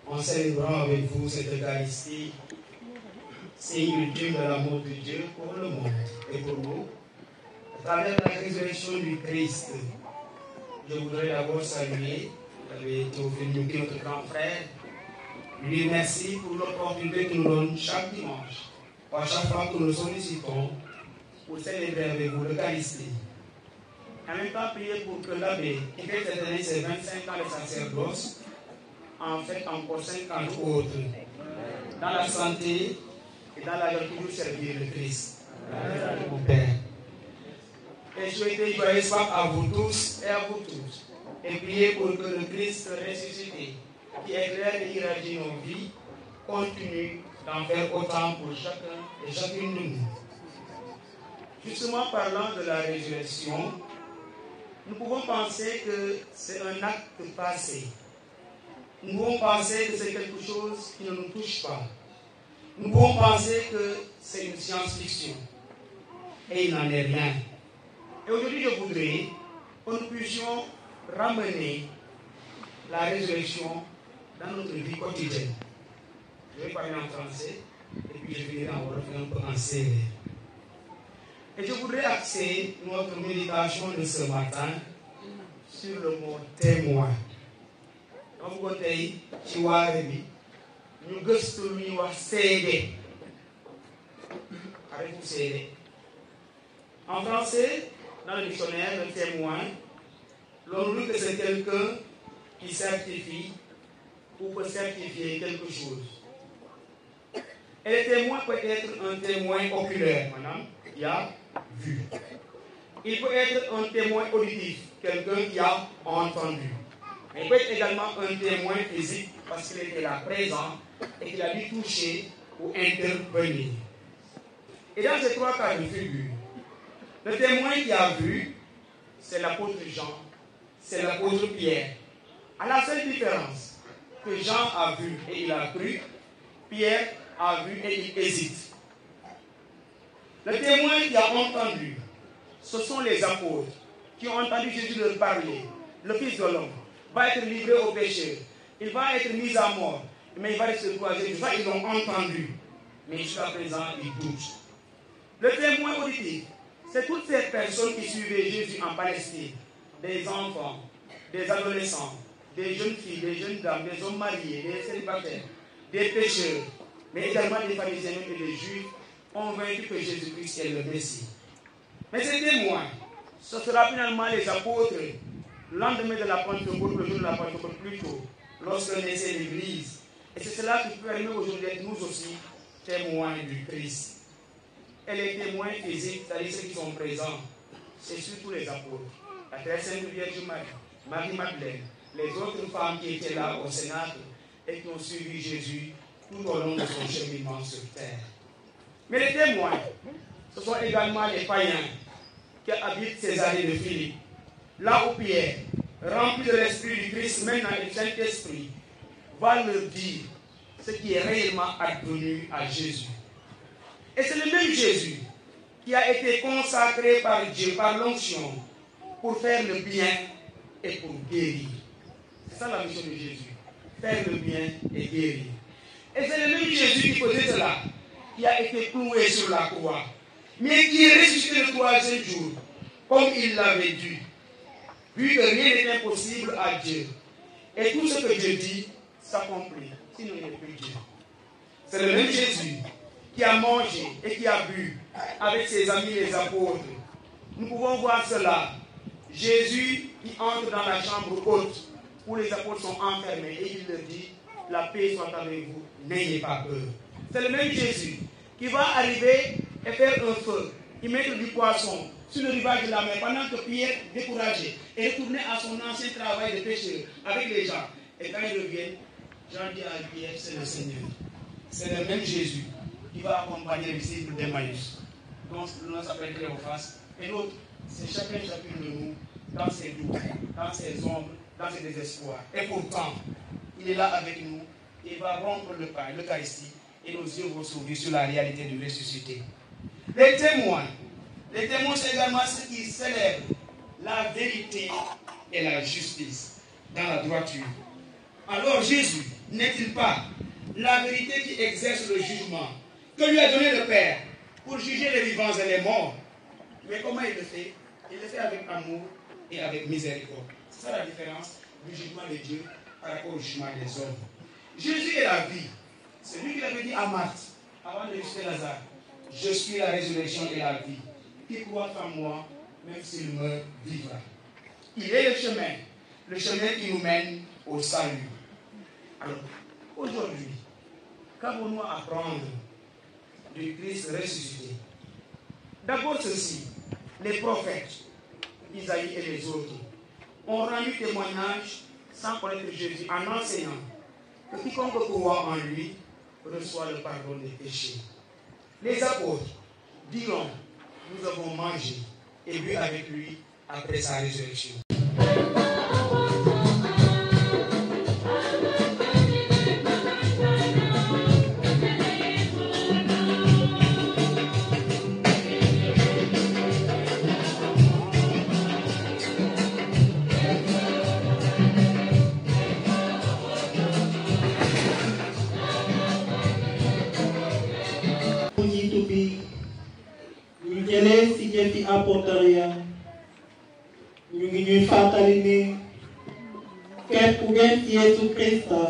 En célébrant avec vous cette Eucharistie, signe ultime de l'amour de Dieu pour le monde et pour vous, à travers la résurrection du Christ, je voudrais d'abord saluer Théophile, notre grand frère, lui merci pour l'opportunité qu'il nous donne chaque dimanche, à chaque fois que nous sollicitons pour célébrer avec vous l'Eucharistie. En même temps, prier pour que l'abbé, qui fait cette année ses 25 ans de sacerdoce, en fait encore 50 autres, dans la santé et dans la vertu de servir le Christ, mon Père. Et souhaiter joyeuse Pâques à vous tous et à vous tous, et prier pour que le Christ ressuscité, qui éclaire et irradie nos vies, continue d'en faire autant pour chacun et chacune de nous. Justement, parlant de la résurrection, nous pouvons penser que c'est un acte passé. Nous pouvons penser que c'est quelque chose qui ne nous touche pas. Nous pouvons penser que c'est une science-fiction. Et il n'en est rien. Et aujourd'hui, je voudrais que nous puissions ramener la résurrection dans notre vie quotidienne. Je vais parler en français, et puis je vais en wolof un peu en séeréer. Et je voudrais axer notre méditation de ce matin sur le mot témoin. Comme vous voyez, ci waare bi ñu gëstu lu ñuy wax seede repousser. En français, dans le dictionnaire, le témoin, l'on dit que c'est quelqu'un qui certifie ou peut certifier quelque chose. Et le témoin peut être un témoin oculaire, madame, qui a vu. Il peut être un témoin auditif, quelqu'un qui a entendu. Mais il peut être également un témoin physique parce qu'il était là présent et qu'il a dû toucher ou intervenir. Et dans ces trois cas de figure, le témoin qui a vu, c'est l'apôtre Jean, c'est l'apôtre Pierre. À la seule différence que Jean a vu et il a cru, Pierre a vu et il hésite. Le témoin qui a entendu, ce sont les apôtres qui ont entendu Jésus leur parler. Le Fils de l'homme va être livré au pécheur. Il va être mis à mort, mais il va rester troisième jour. Ils l'ont entendu, mais jusqu'à présent, ils doutent. Le témoin auditif, c'est toutes ces personnes qui suivaient Jésus en Palestine. Des enfants, des adolescents, des jeunes filles, des jeunes dames, des hommes mariés, des célibataires, des pécheurs, mais également des pharisiens et des juifs ont vaincu que Jésus-Christ est le Messie. Mais ces témoins, ce sera finalement les apôtres, le lendemain de la Pentecôte, le jour de la Pentecôte plutôt, lorsque naissait l'Église. Et c'est cela qui permet aujourd'hui d'être nous aussi témoins du Christ. Et les témoins physiques, c'est-à-dire ceux qui sont présents, c'est surtout les apôtres. La très sainte Vierge Marie, Marie-Madeleine, les autres femmes qui étaient là au Sénat et qui ont suivi Jésus tout au long de son cheminement sur terre. Mais les témoins, ce sont également les païens qui habitent Césarée de Philippe. Là où Pierre, rempli de l'Esprit du Christ, maintenant et du Saint-Esprit, va leur dire ce qui est réellement advenu à Jésus. Et c'est le même Jésus qui a été consacré par Dieu, par l'onction, pour faire le bien et pour guérir. C'est ça la mission de Jésus. Faire le bien et guérir. Et c'est le même Jésus qui faisait cela, qui a été cloué sur la croix, mais qui est ressuscité le troisième jour, comme il l'avait dit, vu que rien n'est impossible à Dieu. Et tout ce que Dieu dit s'accomplit, sinon il n'est plus Dieu. C'est le même Jésus qui a mangé et qui a bu avec ses amis les apôtres. Nous pouvons voir cela. Jésus qui entre dans la chambre haute où les apôtres sont enfermés et il leur dit, la paix soit avec vous, n'ayez pas peur. C'est le même Jésus qui va arriver et faire un feu, y mettre du poisson sur le rivage de la mer pendant que Pierre, découragé, est retourné à son ancien travail de pêcheur avec les gens. Et quand ils reviennent, Jean dit à Pierre, c'est le Seigneur. C'est le même Jésus qui va accompagner les disciples d'Emmaüs. Donc, l'un s'appelle Cléophas et l'autre, c'est chacune de nous dans ses doutes, dans ses ombres, dans ses désespoirs. Et pourtant, il est là avec nous, il va rompre le pain, l'Eucharistie, et nos yeux vont s'ouvrir sur la réalité du ressuscité. Les témoins, c'est également ceux qui célèbrent la vérité et la justice dans la droiture. Alors Jésus n'est-il pas la vérité qui exerce le jugement que lui a donné le Père pour juger les vivants et les morts? Mais comment il le fait? Il le fait avec amour et avec miséricorde. C'est ça la différence du jugement de Dieu par rapport au jugement des hommes. Jésus est la vie. C'est lui qui l'avait dit à Marthe, avant de ressusciter Lazare. Je suis la résurrection et la vie. Qui croit en moi, même s'il meurt, vivra. Il est le chemin qui nous mène au salut. Alors, aujourd'hui, qu'avons-nous à apprendre du Christ ressuscité? D'abord ceci, les prophètes, Isaïe et les autres, ont rendu témoignage sans connaître Jésus en enseignant que quiconque croit en lui reçoit le pardon des péchés. Les apôtres diront, nous avons mangé et bu avec lui après sa résurrection. si jëfi apportaria ñu ngi ñuy fàttali ni képp ku gëm ci Yesu Krista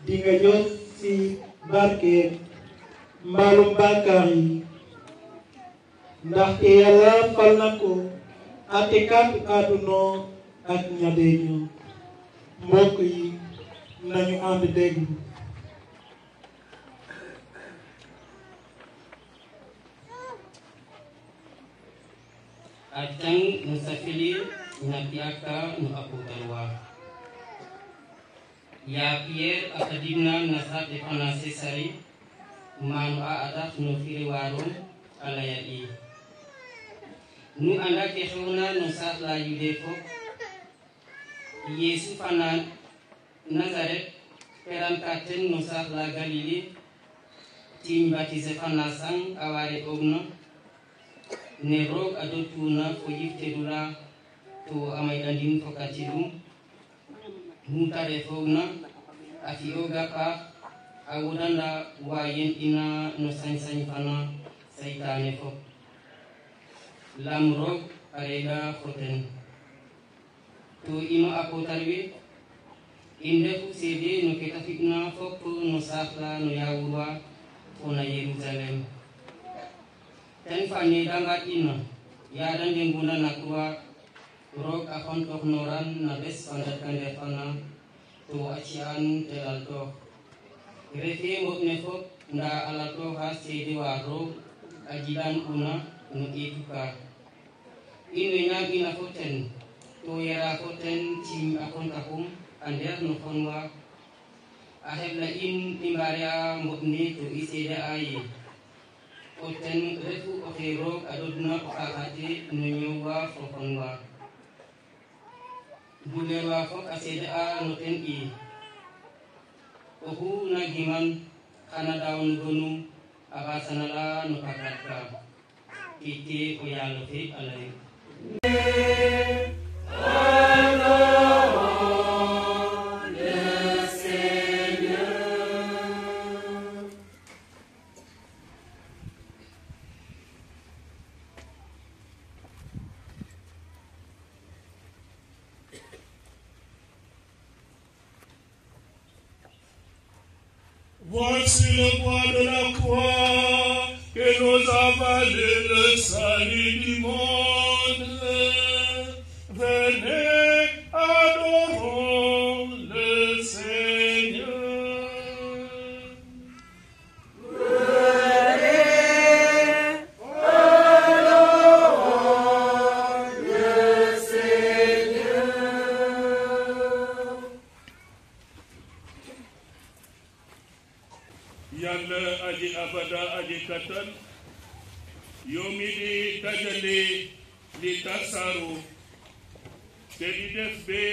di nga jot si barke mbaalum bàkkaar yi ndaxte yàlla fal na ko àttekatu àdduna ak ñadeeñu mbokk yi nañu ànd déglu. Atang nusafili napiaka nu aputarwa. Ya Pierre akadimna nasa defana Cesare manu adak nu firi warum alayai. Nu anda kehuna nusa la yudefo. Yesu fana Nazareth perankaten nusa la Galilée. Tim baptisé fana sang aware ogno. Ne rog adotuna fo yiftedula to amaydandim fokatidum mutare fogna ati ogapa awudanda wayen ina no sañ fana saytane fo lam rog arega foten to ino apotarwe inde fu sede no ketafitna fop no sahla no yawurwa fo na Yerusalem ten fani danga ina ya dan denguna nakwa rog akon tok noran na bes pandat kande fana to acian telalto refe mok nefop nda alato ha sede waro ajidan una no ituka ino nyam ina foten to yara foten tim akon takum ander no fonwa ahebla in imbaria mokni to isede aye oten refu okhirok adodna okakati nunyowa fofonwa bulerwa fok asede a noten I ohu nagiman kana daun gunung abasanala no kakatka ite oyalote alay Voici le poids de la croix que nous avalé le salut du monde. Venez, adorons le Seigneur. Venez, adorons le Seigneur. Yàlla aji abada aji kattan yow mi di dajale li tasaaru te di def ba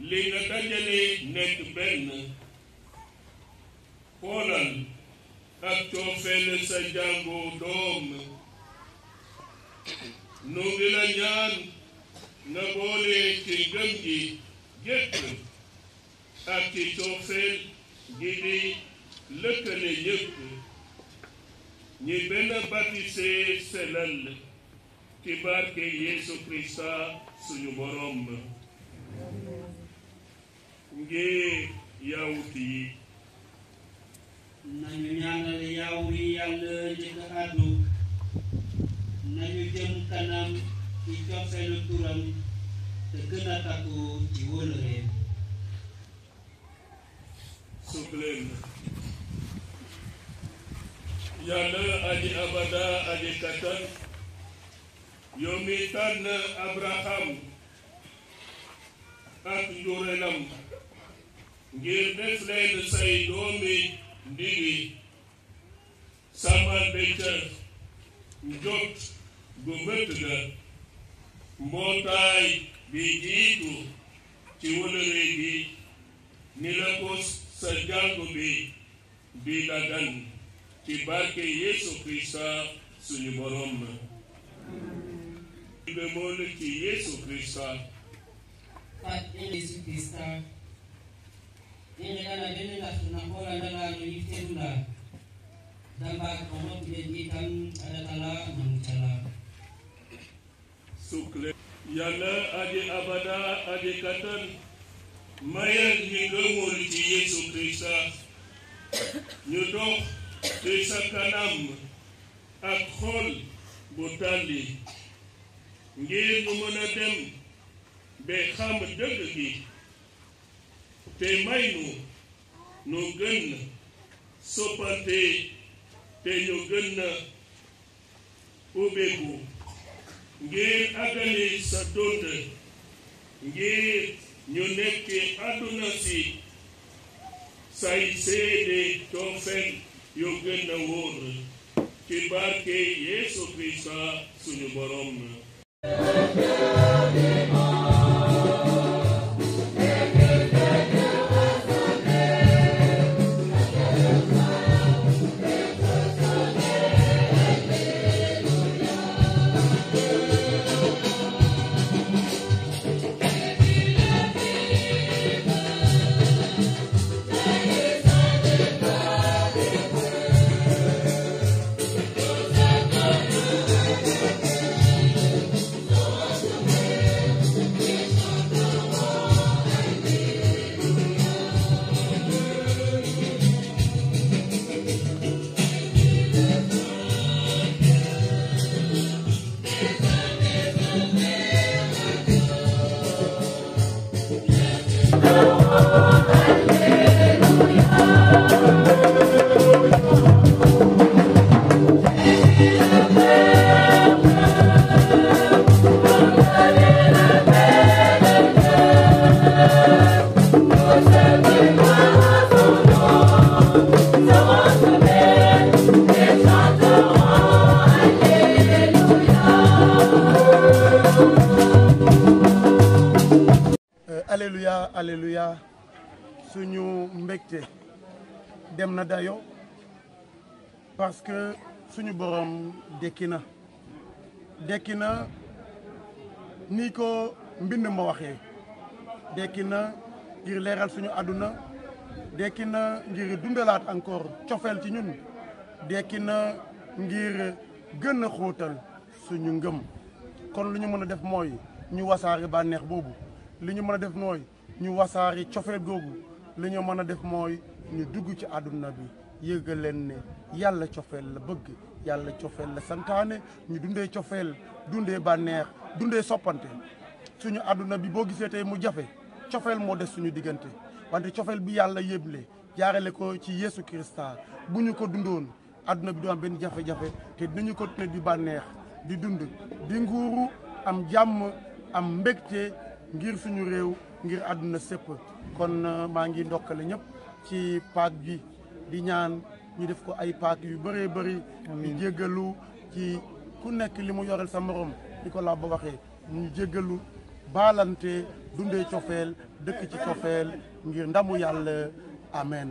li nga dajale nekk benn xoolal ak coofeel sa jàngu doom nu ngi la ñaan nga boole ci ngëm gi gépp ak ci coofeel gi di lëkkale ñëpp ñi benn baptisé selal ci barke Yesu Krista suñu borom ngir yawut yi nañu ñaanal yawut yi Yàlla njëkk àddu nañu jëm kanam ci cofeelu turam te gën a takku ci wóllëreem sukleen Yàlla aji abada aji kattan yow mi tànn Abraham ak njurelam ngir def leen say doomi ndigi samal becca njot gu mët ga mbootaay bi jiitu ci wëlëre gi ni la ko sa jàngu bi di dagan ci barke Yesu Krista suñu borom bémol ci Yesu Krista Fat Yesu Krista Ingedana bene la tunakola ndala no yifterula damba kono ben itam adatala namutala sukle Yàlla aji abada aji kattan mayal ñi gëmul ci Yesu Krista ñu dox te sa kanam ak xol bu tàlli ngir ñu mën a dem ba xam dëgg gi te may nu gën soppante te ñu gën ubbeeku ngir àggali sa dund ngir ñu nekk àdduna si say seede cofeel yu gën a wóor ci barke Yeesu Krista suñu borom. Alléluia, alléluia. Suñu mbégte dem na dayo parce que suñu borom dekki na ni ko mbind ma waxee dekki na ngir leeral suñu àdduna dekki na ngir dundalaat encore cofeel ci ñun dekki na ngir gën a xóotal suñu ngëm kon lu ñu mën a def mooy ñu wasaare bànneex boobu li ñu mën a def mooy ñu wasaari cofeel googu li ñu mën a def mooy ñu dugg ci àdduna bi yëgal leen ne yàlla cofeel la bëgg yàlla cofeel la santaane ñu dundee cofeel dundee bànneex dundee soppante suñu àdduna bi boo gisee tey mu jafe cofeel moo des suñu diggante wante cofeel bi yàlla yéble jaarale ko ci Yeesu Krista bu ñu ko dundoon àdduna bi du am benn jafe-jafe te dinañu ko ne di bànneex di dund di nguuru am jàmm am mbégte ngir suñu réew ngir àdduna sépp kon maa ngi ndokkale ñëpp ci Pâques bi di ñaan ñu def ko ay Pâques yu bëree bëri ñu jéggalu ci ku nekk li mu yoreel sa morom di ko la ba waxee ñu jéggalu baalante dundee cofeel dëkk ci cofeel ngir ndamu yàlla amen